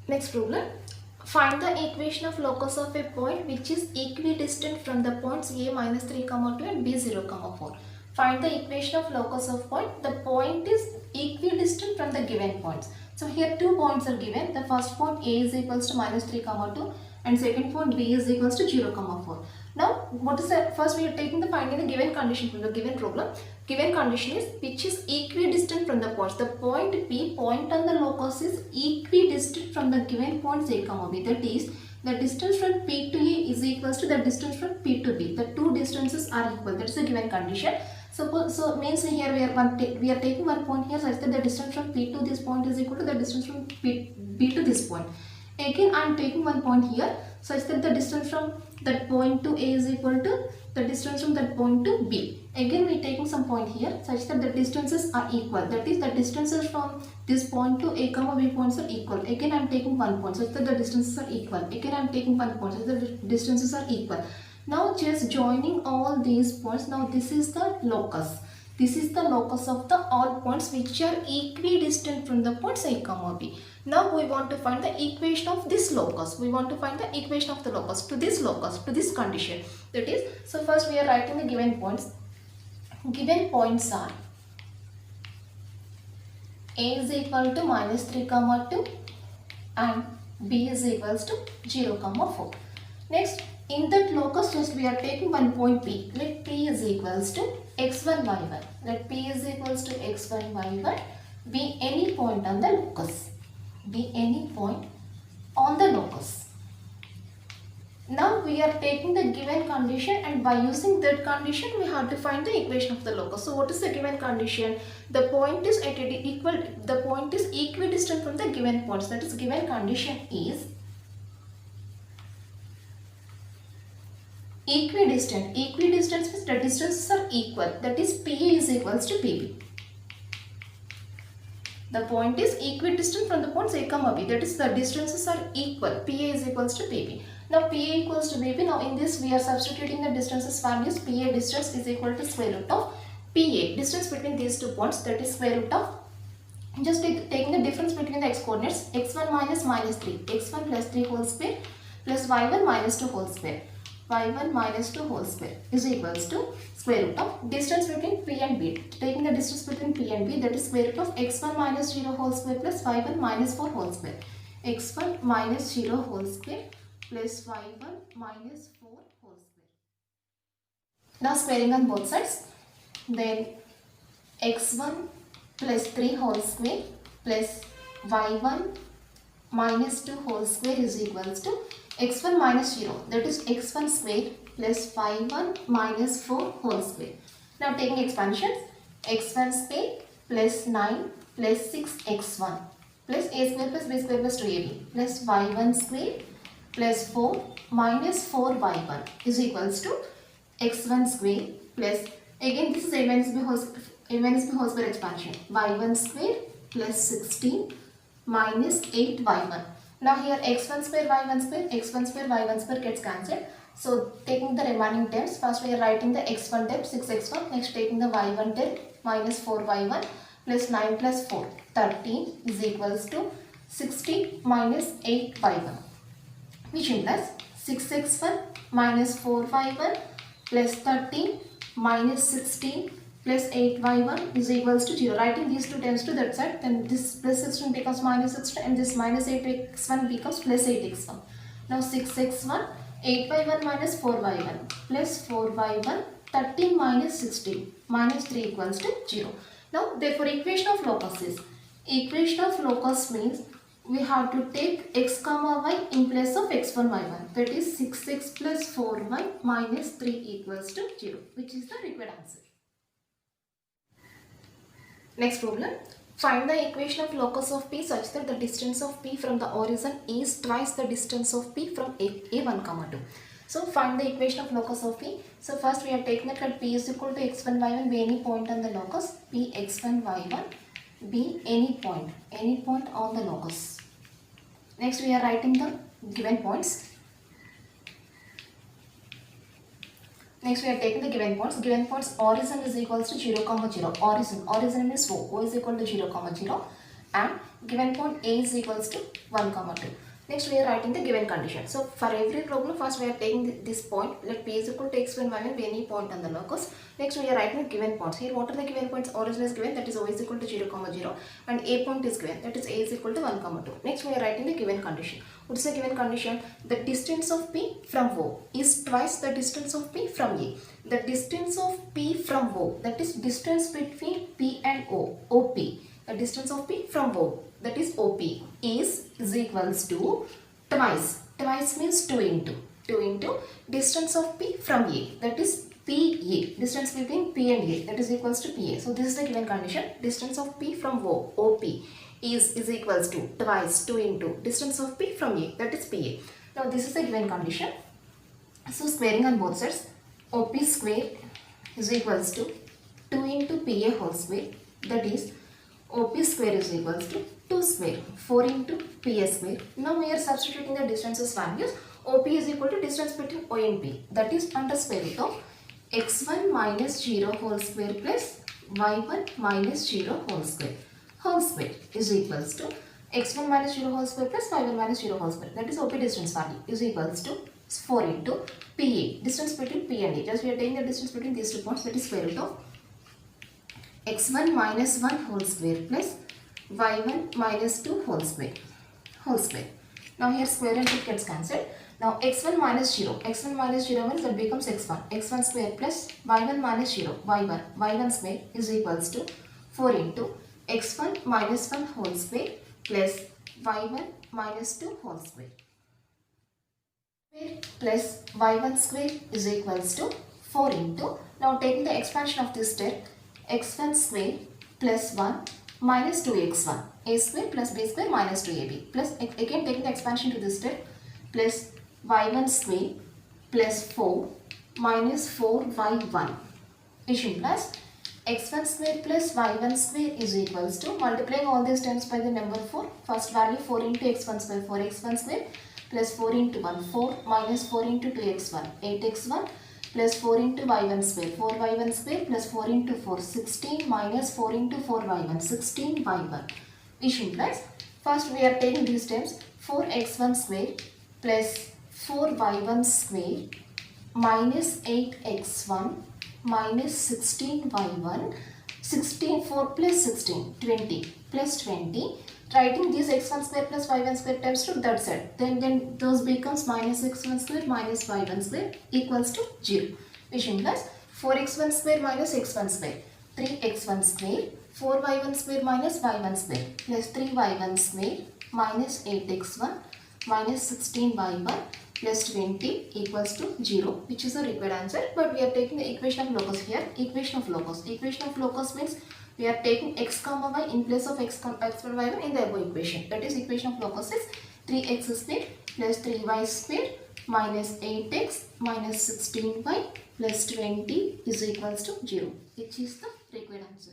Next problem. Find the equation of locus of a point which is equidistant from the points a minus 3 comma 2 and b 0 comma 4. Find the equation of locus of point. The point is equidistant from the given points. So here two points are given. The first point a is equals to minus 3 comma 2 and second point b is equals to 0 comma 4. Now what is the first we are taking the finding the given condition from the given problem. Given condition is which is equidistant from the points. The point P, point on the locus, is equidistant from the given points a comma b. That is, the distance from P to A is equals to the distance from P to B. The two distances are equal. That is the given condition. So means here we are taking one point here such that the distance from P to this point is equal to the distance from B to this point. Again, I am taking one point here such that the distance from that point to A is equal to the distance from that point to B. Again, we are taking some point here such that the distances are equal. That is, the distances from this point to A comma B points are equal. Again, I am taking one point such that the distances are equal. Again, I am taking one point such that the distances are equal. Now, just joining all these points. Now, this is the locus. This is the locus of the all points which are equidistant from the points A comma B. Now we want to find the equation of this locus. We want to find the equation of the locus, to this condition. That is, so first we are writing the given points. Given points are A is equal to minus 3 comma 2 and B is equals to 0 comma 4. Next, in that locus just we are taking one point P. Let P is equals to x1 y1. Let P is equals to x1 y1 be any point on the locus. Be any point on the locus. Now we are taking the given condition, and by using that condition we have to find the equation of the locus. So what is the given condition? The point is equidistant from the given points. That is, given condition is equidistant. Equidistant means the distances are equal. That is, PA is equals to PB. The point is equidistant from the points A comma B. That is, the distances are equal. PA is equals to PB. Now PA equals to BB. Now in this we are substituting the distances values. PA distance is equal to square root of PA. Distance between these two points, that is square root of, just taking the difference between the x coordinates, x1 minus 3, x1 plus 3 whole square plus y1 minus 2 whole square. Y1 minus 2 whole square is equals to square root of distance between P and B. Taking the distance between P and B, that is square root of x1 minus 0 whole square plus y1 minus 4 whole square. x1 minus 0 whole square plus y1 minus 4 whole square. Now squaring on both sides. Then x1 plus 3 whole square plus y1 minus 2 whole square is equals to x1 minus 0, that is x1 square plus y1 minus 4 whole square. Now taking expansions, x1 square plus 9 plus 6x1 plus a square plus b square plus 2ab plus y1 square plus 4 minus 4y1 is equals to x1 square plus, again this is a minus b whole square expansion, y1 square plus 16 minus 8y1. Now here x1 square y1 square gets cancelled. So taking the remaining terms, first we are writing the x1 term 6x1, next taking the y1 term minus 4y1 plus 9 plus 4, 13 is equals to 16 minus 8y1, which implies 6x1 minus 4y1 plus 13 minus 16 plus 8y1 is equals to 0. Writing these two terms to that side, then this plus 16 becomes minus 16 and this minus 8x1 becomes plus 8x1. Now 6x1, 8y1 minus 4y1 plus 4y1, 13 minus 16 minus 3 equals to 0. Now therefore equation of locus is, equation of locus means we have to take x comma y in place of x1 y1, that is 6x plus 4y minus 3 equals to 0, which is the required answer. Next problem. Find the equation of locus of P such that the distance of P from the origin is twice the distance of P from A1, 2. So find the equation of locus of P. So first we are taking that P is equal to x1 y1 be any point on the locus. P x1 y1 be any point on the locus. Next we are writing the given points. Next we are taking the given points. Given points, origin is equals to 0, 0. Origin means O is equal to 0, 0. And given point A is equals to 1 comma 2. Next we are writing the given condition. So for every problem first we are taking this point, let P is equal to x when y1 any point on the locus. Next we are writing the given points. Here what are the given points? Origin is given, that is O is equal to 0 comma 0, and A point is given, that is A is equal to 1 comma 2. Next we are writing the given condition. What is the given condition? The distance of P from O is twice the distance of P from A. The distance of P from O, that is distance between P and O, OP. The distance of P from O, that is OP, is equals to twice means 2 into distance of P from A, that is PA, distance between P and A, that is equals to PA. So this is the given condition. Distance of P from O, OP, is equals to twice 2 into distance of P from A, that is PA. Now this is the given condition. So squaring on both sides, OP square is equals to 2 into PA whole square, that is OP square is equals to 2 square, 4 into PA square. Now we are substituting the distances values. OP is equal to distance between O and P, that is under square root of x1 minus 0 whole square plus y1 minus 0 whole square is equals to x1 minus 0 whole square plus y1 minus 0 whole square, that is OP distance value, is equals to 4 into PA, distance between P and A. Just we are taking the distance between these 2 points, that is square root of x1 minus 1 whole square plus y1 minus 2 whole square. Now here square and root gets cancelled. Now x1 minus 0 means that becomes x1 square plus y1 minus 0 y1 square is equals to 4 into x1 minus 1 whole square plus y1 minus 2 whole square plus y1 square is equals to 4 into, now taking the expansion of this step, x1 square plus 1 minus 2x1, a square plus b square minus 2ab, plus again taking the expansion to this step, plus y1 square plus 4 minus 4y1, which implies x1 square plus y1 square is equals to, multiplying all these terms by the number 4, first value 4 into x1 square, 4x1 square plus 4 into 1, 4 minus 4 into 2x1, 8x1 plus 4 into y1 square, 4y1 square plus 4 into 4, 16 minus 4 into 4y1, 16y1, which implies, first we are taking these terms, 4x1 square plus 4y1 square minus 8x1 minus 16y1, 4 plus 16, 20 plus 20, writing these x1 square plus y1 square terms to that side, then those becomes minus x1 square minus y1 square equals to 0, which implies 4x1 square minus x1 square, 3x1 square, 4y1 square minus y1 square plus 3y1 square minus 8x1 minus 16y1 plus 20 equals to 0, which is the required answer. But we are taking the equation of locus here. Equation of locus means we are taking x comma y in place of x comma y1 in the above equation. That is, equation of locus is 3x square plus 3y square minus 8x minus 16y plus 20 is equals to 0, which is the required answer.